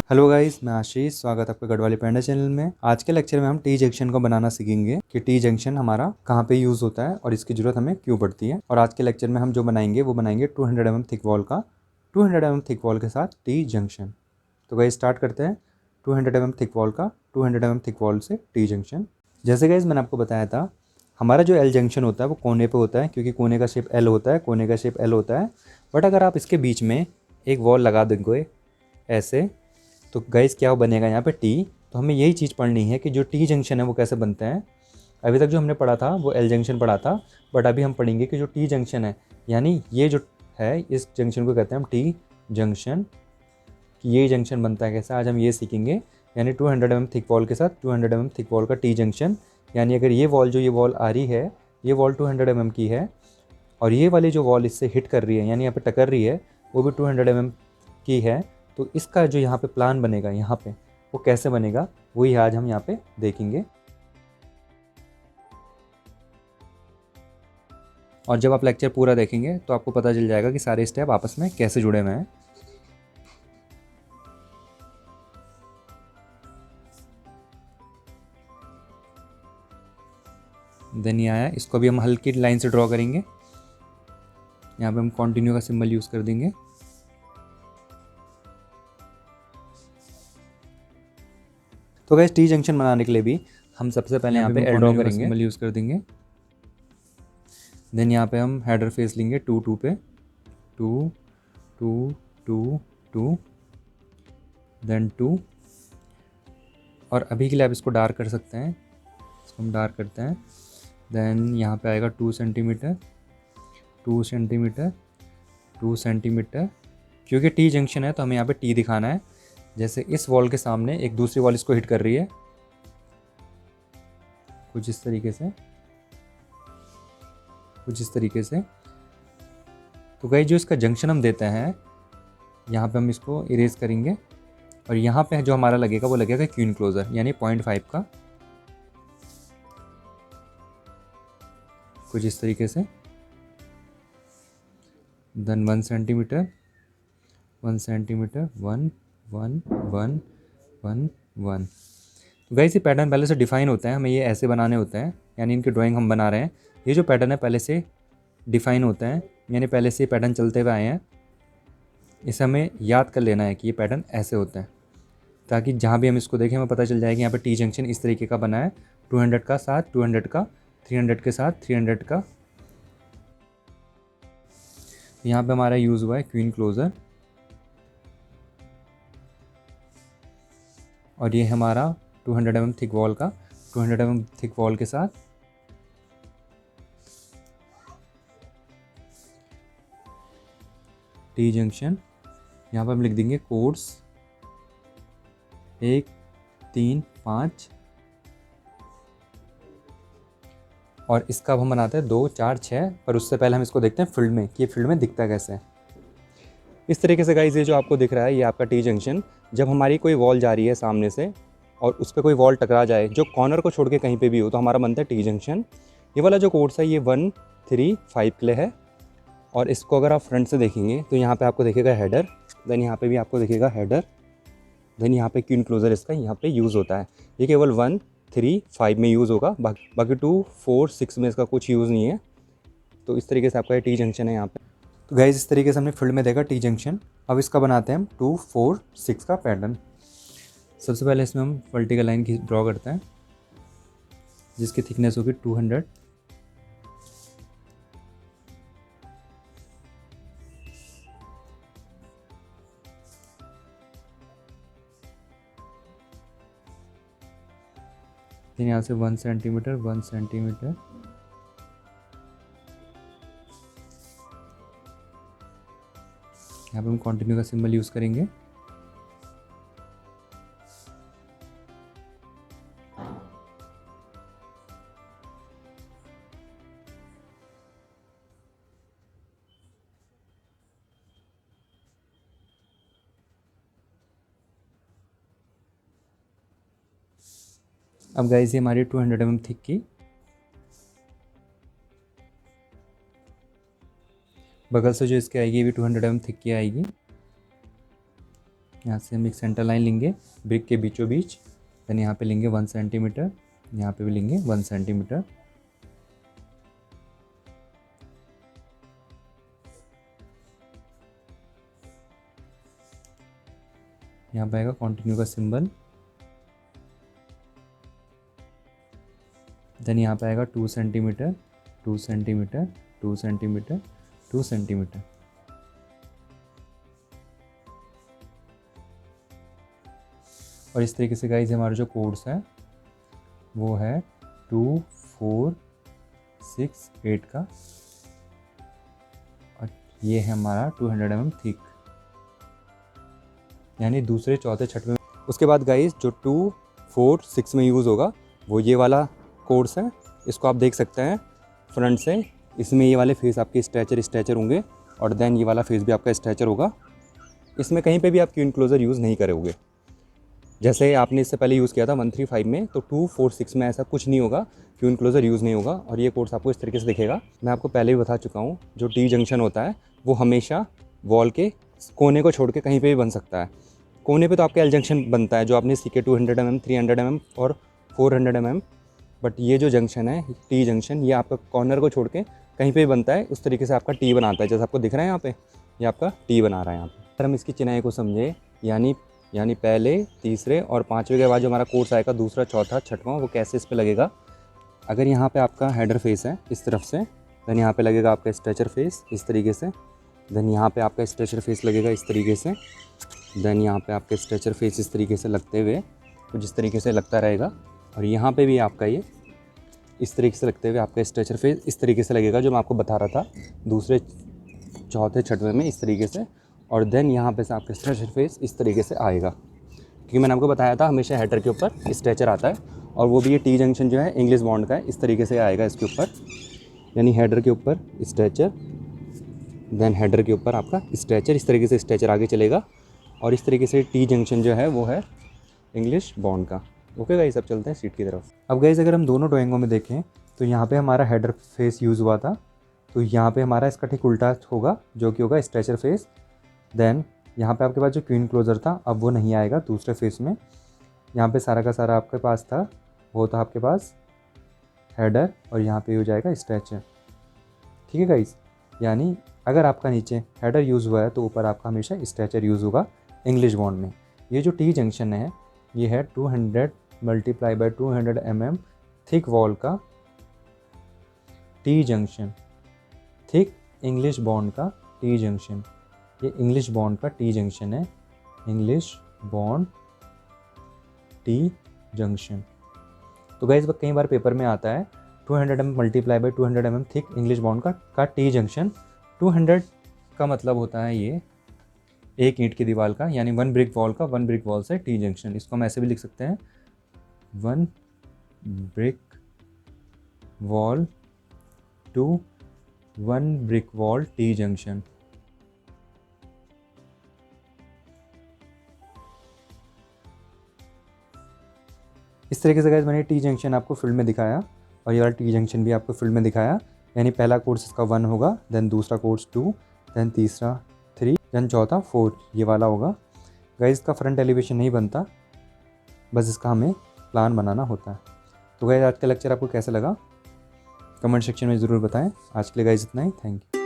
Hello guys, मैं आशीष। स्वागत है आपका गढ़वाली पैंडा चैनल में। आज के लेक्चर में हम टी जंक्शन को बनाना सीखेंगे कि टी जंक्शन हमारा कहाँ पे यूज़ होता है और इसकी ज़रूरत हमें क्यों पड़ती है। और आज के लेक्चर में हम जो बनाएंगे वो बनाएंगे 200 mm थिक वॉल का 200 mm थिक वॉल के साथ टी जंक्शन। तो गाइस स्टार्ट करते हैं 200 mm थिक वॉल का 200 mm थिक वॉल से टी जंक्शन। जैसे गाइस मैंने आपको बताया था, हमारा जो एल जंक्शन होता है वो कोने पे होता है, क्योंकि कोने का शेप एल होता है, कोने का शेप एल होता है। बट अगर आप इसके बीच में एक वॉल लगा देंगे ऐसे, तो गाइस क्या बनेगा यहाँ पे टी। तो हमें यही चीज़ पढ़नी है कि जो टी जंक्शन है वो कैसे बनते हैं। अभी तक जो हमने पढ़ा था वो एल जंक्शन पढ़ा था, बट अभी हम पढ़ेंगे कि जो टी जंक्शन है, यानी ये जो है इस जंक्शन को कहते हैं हम टी जंक्शन, कि ये जंक्शन बनता है कैसे, आज हम ये सीखेंगे। यानी 200 mm थिक वॉल के साथ 200 mm थिक वॉल का टी जंक्शन। यानी अगर ये वॉल आ रही है, ये वॉल 200 mm की है, और ये वाली जो वॉल इससे हिट कर रही है यानी यहाँ पे टकर रही है, वो भी 200 mm की है, तो इसका जो यहाँ पे प्लान बनेगा यहाँ पे वो कैसे बनेगा, वही आज हम यहाँ पे देखेंगे। और जब आप लेक्चर पूरा देखेंगे तो आपको पता चल जाएगा कि सारे स्टेप आपस में कैसे जुड़े हुए हैं। देन ये आया, इसको भी हम हल्की लाइन से ड्रॉ करेंगे। यहाँ पे हम कंटिन्यू का सिंबल यूज़ कर देंगे। तो गैस टी जंक्शन बनाने के लिए भी हम सबसे पहले यहाँ पे एल ड्रॉ करेंगे, सिंबल यूज़ कर देंगे। देन यहाँ पे हम हेडर फेस लेंगे 2 2 पे, 2 2 2 2 देन 2। और अभी के लिए आप इसको डार्क कर सकते हैं, इसको हम डार्क करते हैं। देन यहाँ पे आएगा 2 सेंटीमीटर 2 सेंटीमीटर 2 सेंटीमीटर। क्योंकि टी जंक्शन है तो हमें यहाँ पे टी दिखाना है। जैसे इस वॉल के सामने एक दूसरी वॉल इसको हिट कर रही है, कुछ इस तरीके से, कुछ इस तरीके से। तो गाइस जो इसका जंक्शन हम देते हैं, यहाँ पे हम इसको इरेज करेंगे, और यहाँ पे जो हमारा लगेगा वो लगेगा क्वीन क्लोजर, यानी 0.5 का, कुछ इस तरीके से। Then 1 centimetre 1 centimetre 1 1 1 1 1। तो गाइस ये पैटर्न पहले से डिफाइन होता है, हमें ये ऐसे बनाने होते हैं, यानी इनकी ड्राइंग हम बना रहे हैं। ये जो पैटर्न है पहले से डिफाइन होता है, यानी पहले से ये पैटर्न चलते हुए आए हैं। इसे हमें याद कर लेना है कि ये पैटर्न ऐसे होता है, ताकि जहाँ भी हम इसको देखें हमें पता चल जाए कि यहाँ पे टी जंक्शन इस तरीके का बना है। 200 का साथ 200 का, 300 के साथ 300 का। यहाँ पे हमारा यूज़ हुआ है क्वीन क्लोजर, और ये हमारा 200 mm थिक वॉल का 200 mm थिक वॉल के साथ टी जंक्शन। यहाँ पर हम लिख देंगे कोड्स 1 3 5, और इसका अब हम बनाते हैं 2 4 6। पर उससे पहले हम इसको देखते हैं फील्ड में, कि ये फील्ड में दिखता कैसे है। इस तरीके से गाइस ये जो आपको दिख रहा है ये आपका टी जंक्शन। जब हमारी कोई वॉल जा रही है सामने से और उस पर कोई वॉल टकरा जाए जो कॉर्नर को छोड़ के कहीं पे भी हो, तो हमारा बनता है टी जंक्शन। ये वाला जो कोड्स है ये 1 3 5 के लिए है। और इसको अगर आप फ्रंट से देखेंगे तो यहाँ पे आपको दिखेगा हेडर, देन यहाँ पे भी आपको दिखेगा हेडर, देन यहाँ पे क्वीन क्लोजर इसका यहाँ पे यूज़ होता है। ये केवल 1 3 5 में यूज़ होगा, बाकी 2 4 6 में इसका कुछ यूज़ नहीं है। तो इस तरीके से आपका ये टी जंक्शन है यहाँ पे। तो गाइस इस तरीके से हमने फील्ड में देखा टी जंक्शन। अब इसका बनाते हैं हम 2 4 6 का पैटर्न। सबसे पहले इसमें हम वर्टिकल लाइन की ड्रॉ करते हैं, जिसकी थिकनेस होगी 200। फिर यहाँ से 1 सेंटीमीटर 1 सेंटीमीटर, यहाँ पे हम कंटिन्यू का सिंबल यूज़ करेंगे। अब गाइस ये हमारी 200 mm थिक की, बगल से जो इसके आएगी ये भी 200 mm थिक की आएगी। यहाँ से हम एक सेंटर लाइन लेंगे ब्रिक के बीचों बीच, देन यहाँ पे लेंगे 1 सेंटीमीटर, यहाँ पे भी लेंगे 1 सेंटीमीटर। यहाँ पे आएगा कंटिन्यू का सिंबल, देन यहाँ पे आएगा 2 सेंटीमीटर, 2 सेंटीमीटर, 2 सेंटीमीटर, 2 सेंटीमीटर। और इस तरीके से गाइज हमारा जो कोड्स है वो है 2, 4, 6, 8 का, और ये है हमारा 200 mm थिक, यानी दूसरे, चौथे, छठवें। उसके बाद गाइज जो 2, 4, 6 में यूज़ होगा वो ये वाला कोड्स है। इसको आप देख सकते हैं फ्रंट से, इसमें ये वाले फेस आपके स्ट्रेचर होंगे, और देन ये वाला फेस भी आपका स्ट्रेचर होगा। इसमें कहीं पे भी आप क्यू इनक्लोजर यूज़ नहीं करोगे। जैसे आपने इससे पहले यूज़ किया था 135 में, तो 2, 4, 6 में ऐसा कुछ नहीं होगा, क्यू इनक्लोजर यूज़ नहीं होगा, और ये कोड्स आपको इस तरीके से दिखेगा। मैं आपको पहले भी बता चुका हूँ, जो टी जंक्शन होता है वो हमेशा वॉल के कोने को छोड़ के कहीं पे भी बन सकता है। कोने पे तो आपका एल जंक्शन बनता है जो आपने सीखे 200 mm, 300 mm और 400 mm, बट ये जो जंक्शन है टी जंक्शन, ये आपका कॉर्नर को छोड़ के कहीं पे भी बनता है। उस तरीके से आपका टी बनाता है, जैसे आपको दिख रहा है यहाँ पे, ये आपका टी बना रहा है यहाँ पे। अगर हम इसकी चिनाई को समझे, यानी पहले, तीसरे और पाँचवें के बाद जो हमारा कोर्स आएगा, दूसरा, चौथा, छठवां, वो कैसे इस पे लगेगा। अगर यहाँ पे आपका हेडर फेस है इस तरफ से, देन यहाँ पे लगेगा आपका स्ट्रेचर फेस इस तरीके से, देन यहाँ पे आपका स्ट्रेचर फेस लगेगा इस तरीके से, देन यहाँ पे आपका स्ट्रेचर फेस इस तरीके से लगते हुए कुछ इस तरीके से लगता रहेगा, और यहाँ पे भी आपका ये इस तरीके से लगते हुए आपका स्ट्रेचर फेस इस तरीके से लगेगा, जो मैं आपको बता रहा था दूसरे, चौथे, छठवें में इस तरीके से। और देन यहाँ पे से आपका स्ट्रेचर फेस इस तरीके से आएगा, क्योंकि मैंने आपको बताया था हमेशा हेडर के ऊपर स्ट्रेचर आता है, और वो भी ये टी जंक्शन जो है इंग्लिश बॉन्ड का है, इस तरीके से आएगा इसके ऊपर, यानी हेडर के ऊपर स्ट्रेचर, देन हेडर के ऊपर आपका स्ट्रेचर, इस तरीके से स्ट्रेचर आगे चलेगा, और इस तरीके से टी जंक्शन जो है वो है इंग्लिश बॉन्ड का। ओके गाइस, अब चलते हैं सीट की तरफ। अब गाइस अगर हम दोनों ड्राइंगों में देखें तो यहाँ पे हमारा हेडर फेस यूज़ हुआ था, तो यहाँ पे हमारा इसका ठीक उल्टा होगा, जो कि होगा स्ट्रेचर फेस। देन यहाँ पे आपके पास जो क्वीन क्लोजर था अब वो नहीं आएगा दूसरे फेस में। यहाँ पे सारा का सारा आपके पास था, वो था आपके पास हेडर, और यहाँ पे हो जाएगा स्ट्रेचर। ठीक है गाइस, यानी अगर आपका नीचे हेडर यूज़ हुआ है तो ऊपर आपका हमेशा स्ट्रेचर यूज़ होगा इंग्लिश बॉन्ड में। ये जो टी जंक्शन है ये है 200 multiply by 200 mm thick wall का T junction, thick English bond का टी जंक्शन। ये इंग्लिश बॉन्ड का टी जंक्शन है, इंग्लिश बॉन्ड टी जंक्शन। तो गाइस कई बार पेपर में आता है 200 mm multiply by 200 mm thick English bond का टी जंक्शन। 200 का मतलब होता है ये एक ईंट की दीवार का, यानी 1 ब्रिक वॉल का, 1 ब्रिक वॉल से टी जंक्शन। इसको हम ऐसे भी लिख सकते हैं 1 brick wall to 1 brick wall T junction. इस तरीके से गाइस मैंने टी जंक्शन आपको फील्ड में दिखाया, और ये वाला टी जंक्शन भी आपको फील्ड में दिखाया। यानी पहला कोर्स इसका 1 होगा, देन दूसरा कोर्स 2, देन तीसरा 3, देन चौथा 4, ये वाला होगा। गाइस इसका फ्रंट एलिवेशन नहीं बनता, बस इसका हमें प्लान बनाना होता है। तो गाइस आज का लेक्चर आपको कैसा लगा कमेंट सेक्शन में ज़रूर बताएं। आज के लिए गाइस इतना ही, थैंक यू।